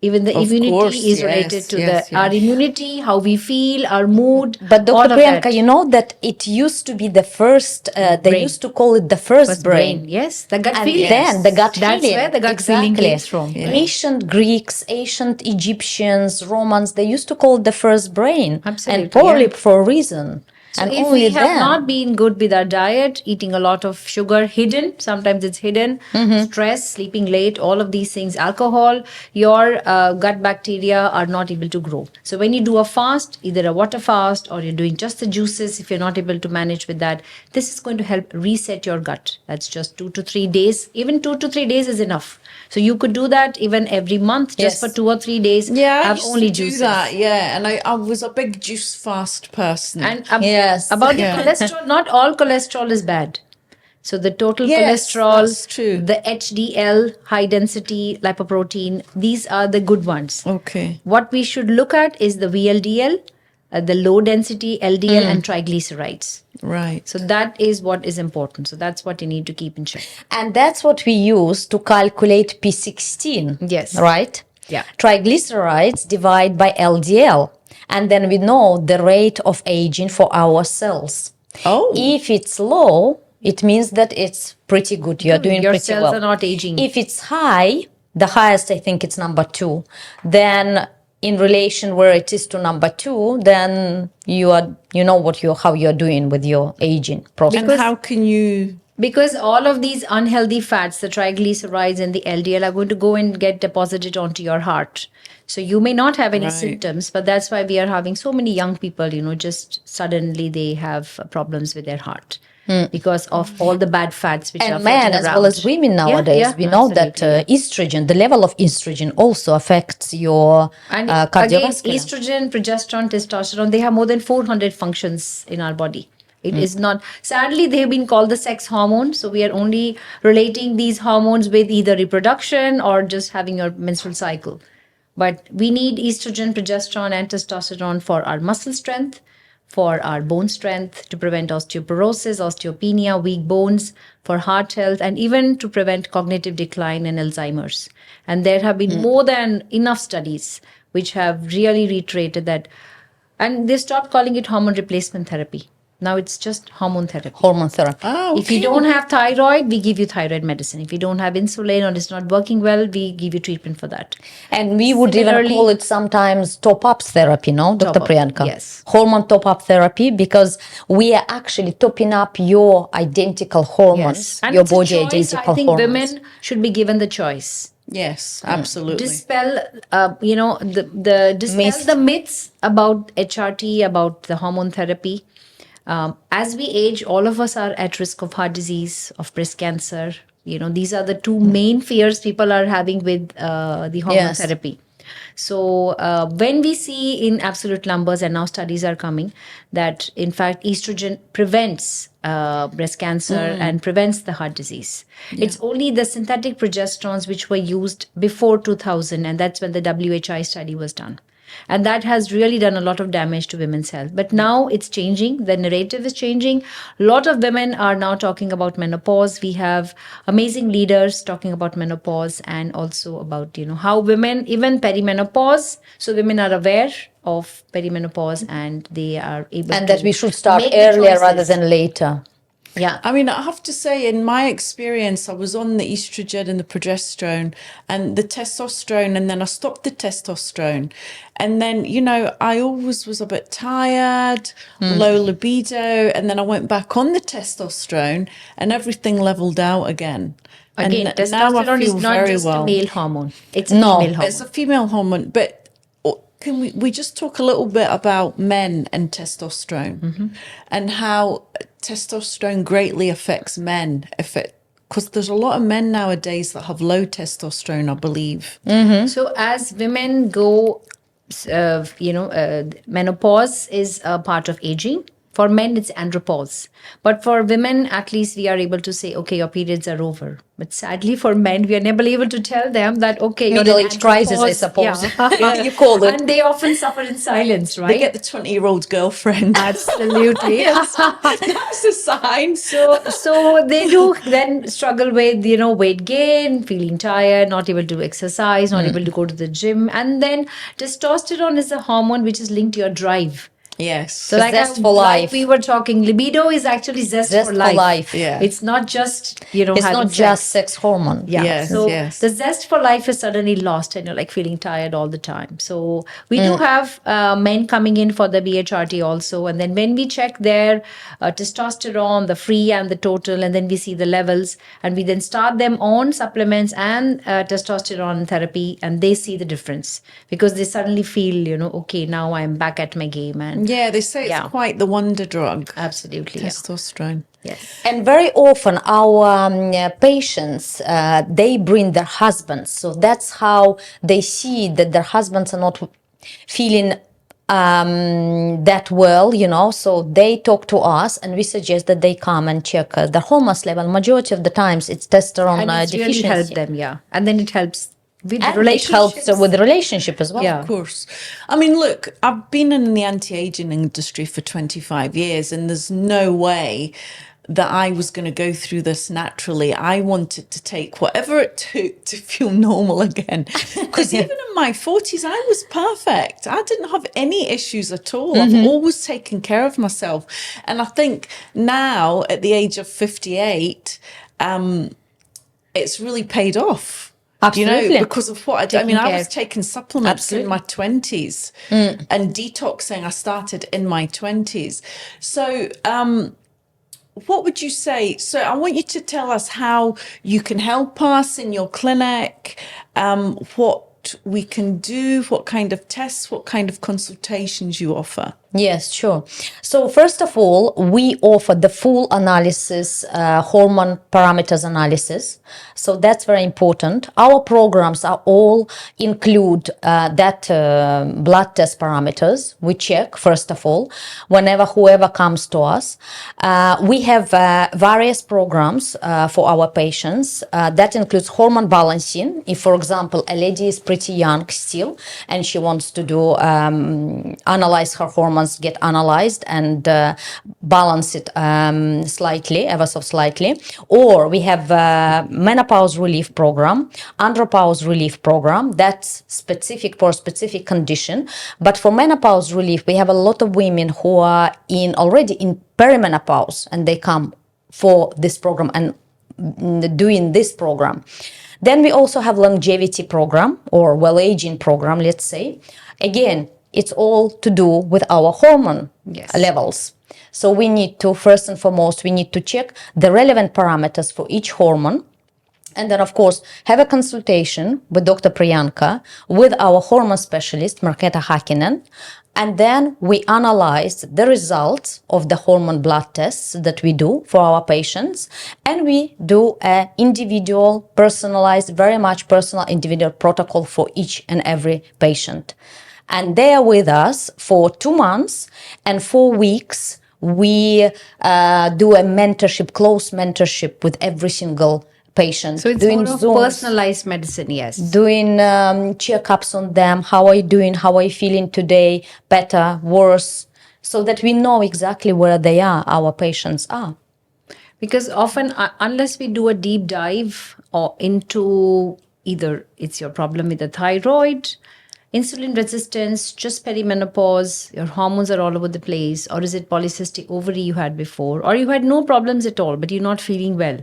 Even the Of immunity course, is related yes, to yes, our yes. immunity, how we feel, our mood. But all Dr. of Priyanka, that. you know that it used to be the first, they Brain. used to call it the first brain. Yes, the gut And feeling. then the gut That's feeling. where the gut feeling Exactly. comes from. Ancient Greeks, ancient Egyptians, Romans, they used to call it the first brain. Absolutely, And probably yeah. for a reason. So and if only we have then. not been good with our diet, eating a lot of sugar hidden, sometimes it's hidden, stress, sleeping late, all of these things, alcohol, your gut bacteria are not able to grow. So when you do a fast, either a water fast or you're doing just the juices, if you're not able to manage with that, this is going to help reset your gut. That's just 2 to 3 days. Even 2 to 3 days is enough. So you could do that even every month, just Yes. for 2 or 3 days. Yeah, I have used only to do juices. that. Yeah, and I was a big juice fast person. And Yes. about the Yeah. cholesterol, not all cholesterol is bad. So the total Yes, cholesterol, that's true. the HDL, high density lipoprotein, these are the good ones. Okay. What we should look at is the VLDL, the low density LDL, and triglycerides. Right. So that is what is important. So that's what you need to keep in check. And that's what we use to calculate P16. Yes. Right? Yeah. Triglycerides divide by LDL. And then we know the rate of aging for our cells. Oh. If it's low, it means that it's pretty good. You're doing Your pretty cells well. are not aging. If it's high, the highest I think it's number 2, then in relation where it is to number 2, then you know how you're doing with your aging process. And how can you? Because all of these unhealthy fats, the triglycerides and the LDL, are going to go and get deposited onto your heart. So you may not have any Right. symptoms, but that's why we are having so many young people, just suddenly they have problems with their heart because of all the bad fats which are And men floating as around. well as women nowadays, we know that absolutely, estrogen, the level of estrogen also affects your And again, cardiovascular. estrogen, progesterone, testosterone, they have more than 400 functions in our body. It is not, sadly, they have been called the sex hormone. So we are only relating these hormones with either reproduction or just having your menstrual cycle. But we need estrogen, progesterone, and testosterone for our muscle strength, for our bone strength, to prevent osteoporosis, osteopenia, weak bones, for heart health, and even to prevent cognitive decline and Alzheimer's. And there have been more than enough studies which have really reiterated that. And they stopped calling it hormone replacement therapy. Now it's just hormone therapy. Hormone therapy. Oh, If you okay. don't have thyroid, we give you thyroid medicine. If you don't have insulin or it's not working well, we give you treatment for that. And we would even Similarly- call it sometimes top-up therapy, no, Dr. Top-up, Priyanka? yes. Hormone top-up therapy, because we are actually topping up your identical hormones, And your it's a body choice. identical I think hormones. women should be given the choice. Yes, absolutely. Dispel, dispel Myth. the myths about HRT, about the hormone therapy. As we age, all of us are at risk of heart disease, of breast cancer. These are the two main fears people are having with the hormone Yes. therapy. So when we see in absolute numbers, and now studies are coming, that in fact estrogen prevents breast cancer and prevents the heart disease. It's only the synthetic progesterones which were used before 2000, and that's when the WHI study was done. And that has really done a lot of damage to women's health. But now it's changing. The narrative is changing. A lot of women are now talking about menopause. We have amazing leaders talking about menopause, and also about, how women, even perimenopause. So women are aware of perimenopause and they are able And to that we should start make the earlier rather choices. than later. Yeah. I mean, I have to say, in my experience, I was on the estrogen and the progesterone and the testosterone, and then I stopped the testosterone. And then, I always was a bit tired, low libido, and then I went back on the testosterone and everything leveled out again. Again, and now I testosterone feel is not very just well. a male hormone. It's a No, female hormone. It's a female hormone, but can we just talk a little bit about men and testosterone and how testosterone greatly affects men because there's a lot of men nowadays that have low testosterone, I believe. So as women go, menopause is a part of aging. For men, it's andropause. But for women, at least we are able to say, okay, your periods are over. But sadly, for men, we are never able to tell them that, okay, you're in Middle-age crisis, I andropause. suppose. Yeah. You call it. And they often suffer in silence, right? They get the 20-year-old girlfriend. Absolutely. Yes, that's a sign. So they do then struggle with, weight gain, feeling tired, not able to exercise, not able to go to the gym. And then testosterone is a hormone which is linked to your drive. Yes. So Zest for life. we were talking, libido is actually zest Zest for for life. life. Yeah. It's not just, It's having not sex. just sex hormone. Yeah. Yes, So yes. the zest for life is suddenly lost and you're like feeling tired all the time. So we do have men coming in for the BHRT also. And then when we check their testosterone, the free and the total, and then we see the levels, and we then start them on supplements and testosterone therapy, and they see the difference because they suddenly feel, okay, now I'm back at my game. And Yeah, they say it's quite the wonder drug. absolutely. Yeah. Testosterone. Yes. And very often our patients, they bring their husbands. So that's how they see that their husbands are not feeling that well, so they talk to us and we suggest that they come and check the hormones level. Majority of the times it's testosterone And it's really deficiency. helped them, yeah. And then it helps with And it relationships. helps with the relationship as well. Yeah. Of course. I mean, look, I've been in the anti-aging industry for 25 years and there's no way that I was going to go through this naturally. I wanted to take whatever it took to feel normal again. Because even in my 40s, I was perfect. I didn't have any issues at all. I've always taken care of myself. And I think now at the age of 58, it's really paid off. Absolutely. Because of what I Taking was care. taking supplements in my 20s and detoxing. I started in my 20s. So, what would you say? So I want you to tell us how you can help us in your clinic, what we can do, what kind of tests, what kind of consultations you offer. Yes, sure. So first of all, we offer the full analysis, hormone parameters analysis. So that's very important. Our programs are all include that blood test parameters. We check first of all, whenever whoever comes to us. We have various programs for our patients. That includes hormone balancing. If, for example, a lady is pretty young still and she wants to do analyze her hormones, get analyzed and balance it slightly, ever so slightly. Or we have menopause relief program, andropause relief program that's specific for a specific condition. But for menopause relief, we have a lot of women who are already in perimenopause and they come for this program and doing this program. Then we also have longevity program or well-aging program, let's say. Again, it's all to do with our hormone levels. So we need to, first and foremost, we need to check the relevant parameters for each hormone. And then, of course, have a consultation with Dr. Priyanka, with our hormone specialist, Marketa Hakinen. And then we analyze the results of the hormone blood tests that we do for our patients. And we do an individual, personalized, very much personal individual protocol for each and every patient. And they are with us for 2 months and 4 weeks. We do a mentorship, close mentorship with every single patient. So it's doing more of Zooms, personalized medicine, yes. doing checkups on them. How are you doing? How are you feeling today? Better, worse? So that we know exactly where they are, our patients are. Because often, unless we do a deep dive or into either it's your problem with the thyroid, insulin resistance, just perimenopause, your hormones are all over the place, or is it polycystic ovary you had before, or you had no problems at all, but you're not feeling well.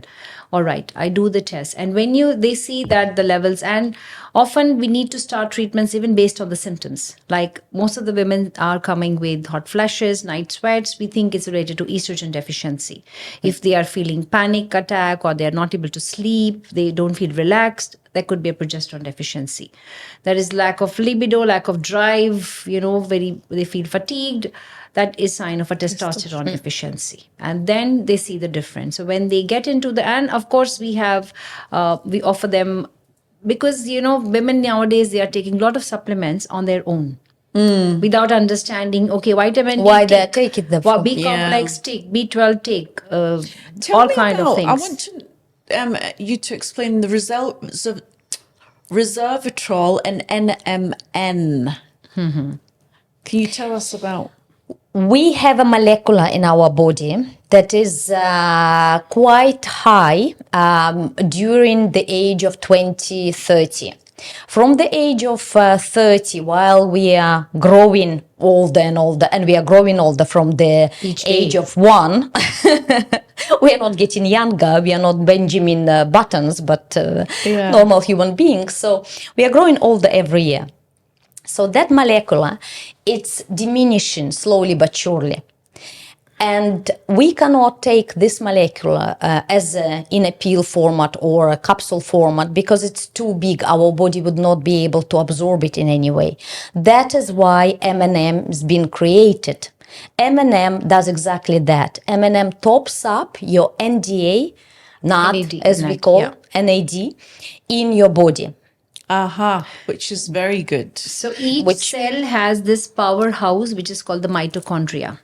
All right, I do the test. And when they see that the levels, and often we need to start treatments even based on the symptoms. Like most of the women are coming with hot flashes, night sweats. We think it's related to estrogen deficiency. If they are feeling panic attack or they are not able to sleep, they don't feel relaxed, there could be a progesterone deficiency. There is lack of libido, lack of drive, they feel fatigued. That is sign of a testosterone deficiency. And then they see the difference. So when they get into and of course we offer them, because, women nowadays, they are taking a lot of supplements on their own. Without understanding, okay, vitamin Why D they take, take it the B complex take, B12 take, Tell all me kind of about, things. I want you to explain the results of resveratrol and NMN. Can you tell us about? We have a molecule in our body that is quite high during the age of 20-30. From the age of 30, while we are growing older and older, and we are growing older from the age of 1, we are not getting younger, we are not Benjamin Buttons, but normal human beings. So we are growing older every year. So that molecule, it's diminishing slowly but surely. And we cannot take this molecule in a pill format or a capsule format because it's too big. Our body would not be able to absorb it in any way. That is why M&M has been created. M&M does exactly that. M&M tops up your NAD, as we call NAD, in your body. Which is very good. So each cell has this powerhouse, which is called the mitochondria.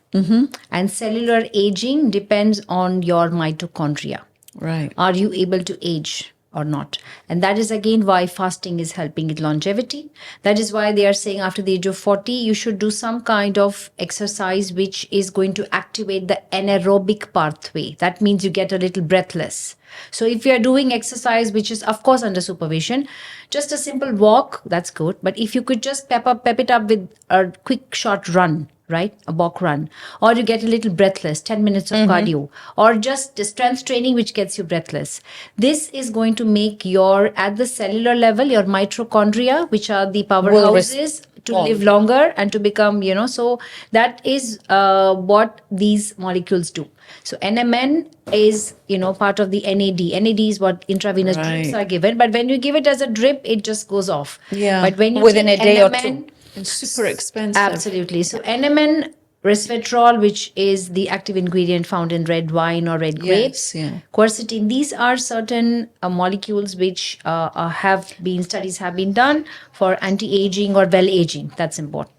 And cellular aging depends on your mitochondria. Right. Are you able to age or not? And that is again why fasting is helping with longevity. That is why they are saying after the age of 40, you should do some kind of exercise which is going to activate the anaerobic pathway. That means you get a little breathless. So if you are doing exercise, which is of course under supervision, just a simple walk, that's good. But if you could just pep it up with a quick short run, right? A walk run, or you get a little breathless, 10 minutes of cardio, or just strength training, which gets you breathless. This is going to make at the cellular level, your mitochondria, which are the powerhouses, to live longer and to become, so that is what these molecules do. So NMN is, part of the NAD. NAD is what intravenous drips are given. But when you give it as a drip, it just goes off. Yeah. But when you within a day NMN, or two. It's super expensive. Absolutely. So NMN, resveratrol, which is the active ingredient found in red wine or red grapes, quercetin, these are certain molecules which studies have been done for anti-aging or well-aging. That's important.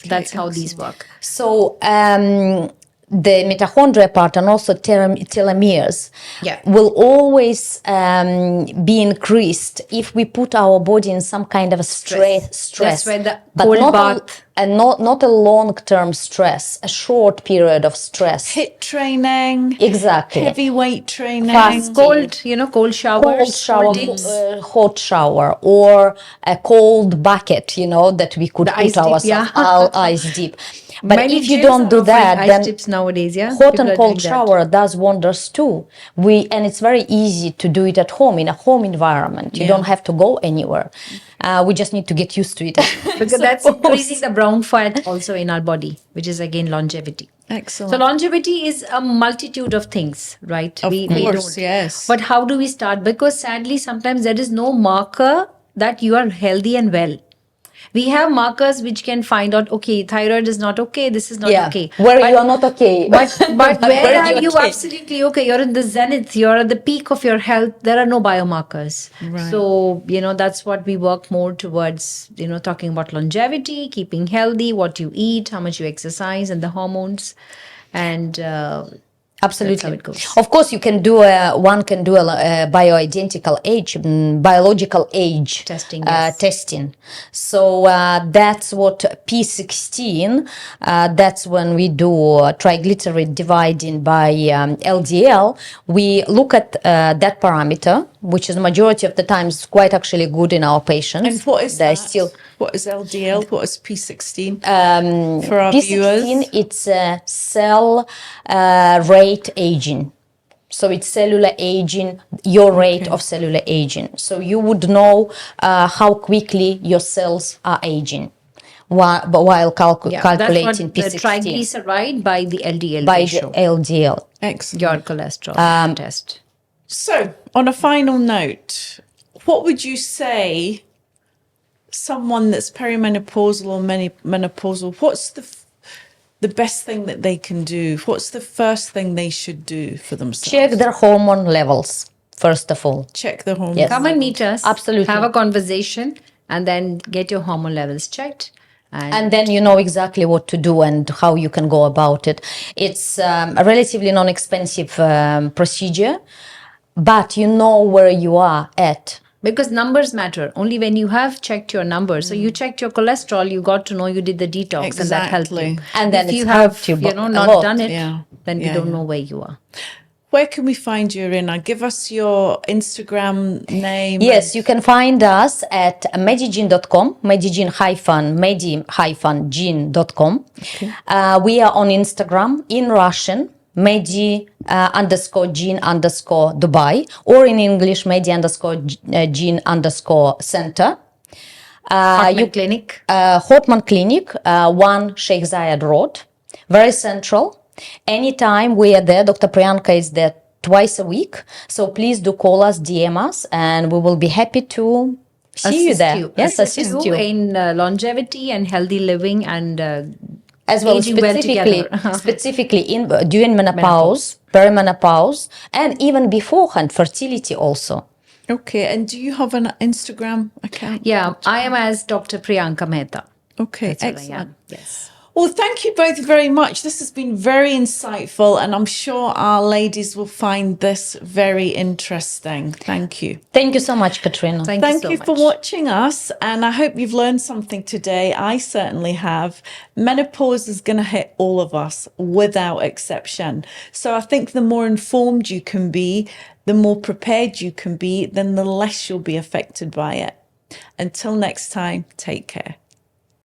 That's how these work. So the mitochondria part and also telomeres will always be increased if we put our body in some kind of a stress. That's where the but cold bath. Not a long-term stress, a short period of stress. HIIT training. Exactly. Heavy weight training. Cold showers. Hot shower, or a cold bucket, that we could put ourselves ice deep. But Many if you gyms don't are do offering that, ice then tips nowadays, hot People and are cold doing shower does wonders too. And it's very easy to do it at home, in a home environment. You don't have to go anywhere. We just need to get used to it. Because that's increasing the brown fat also in our body, which is again longevity. Excellent. So longevity is a multitude of things, right? Of course, yes. But how do we start? Because sadly, sometimes there is no marker that you are healthy and well. We have markers which can find out, okay, thyroid is not okay, this is not okay. You are not okay. But where are you absolutely okay? You're in the zenith, you're at the peak of your health. There are no biomarkers. Right. So, that's what we work more towards, talking about longevity, keeping healthy, what you eat, how much you exercise, and the hormones. And Absolutely. That's how it goes. Of course, one can do a bioidentical age, biological age Testing, testing. So that's what P16. That's when we do triglyceride dividing by LDL. We look at that parameter, which is majority of the times quite actually good in our patients. And what is They're that? What is LDL? What is P16? For our P16, viewers? It's cell rate aging. So it's cellular aging, your rate of cellular aging. So you would know how quickly your cells are aging while calculating P16. That's what the triglyceride by the LDL by ratio. the LDL. Excellent. Your cholesterol test. So, on a final note, what would you say someone that's perimenopausal or menopausal, what's the best thing that they can do? What's the first thing they should do for themselves? Check their hormone levels, first of all. Check the hormones. Yes. Come and meet us. Absolutely. Have a conversation and then get your hormone levels checked. And then you know exactly what to do and how you can go about it. It's a relatively non-expensive procedure, but you know where you are at. Because numbers matter. Only when you have checked your numbers. So you checked your cholesterol, you got to know you did the detox and that helped you. Exactly. And then If it's you have, helped you a not lot. done it, Yeah. then we Yeah, don't yeah. know where you are. Where can we find you, Irina? Give us your Instagram name. Yes, you can find us at medigene.com, medi-gene.com. We are on Instagram in Russian, medi_gene_Dubai, or in English, medi_gene_center. Hotman Clinic. Hotman Clinic, 1 Sheikh Zayed Road, very central. Anytime we are there, Dr. Priyanka is there twice a week. So please do call us, DM us, and we will be happy to see you there. Yes, assist you. in longevity and healthy living and As well, aging well together. specifically in during menopause, perimenopause, and even beforehand, fertility also. Okay, and do you have an Instagram account? Yeah, I am as Dr. Priyanka Mehta. Okay, That's what I excellent. am. Yes. Well, thank you both very much. This has been very insightful, and I'm sure our ladies will find this very interesting. Thank you. Thank you so much, Katrina. Thank Thank you you so for much. watching us, and I hope you've learned something today. I certainly have. Menopause is going to hit all of us without exception. So I think the more informed you can be, the more prepared you can be, then the less you'll be affected by it. Until next time, take care.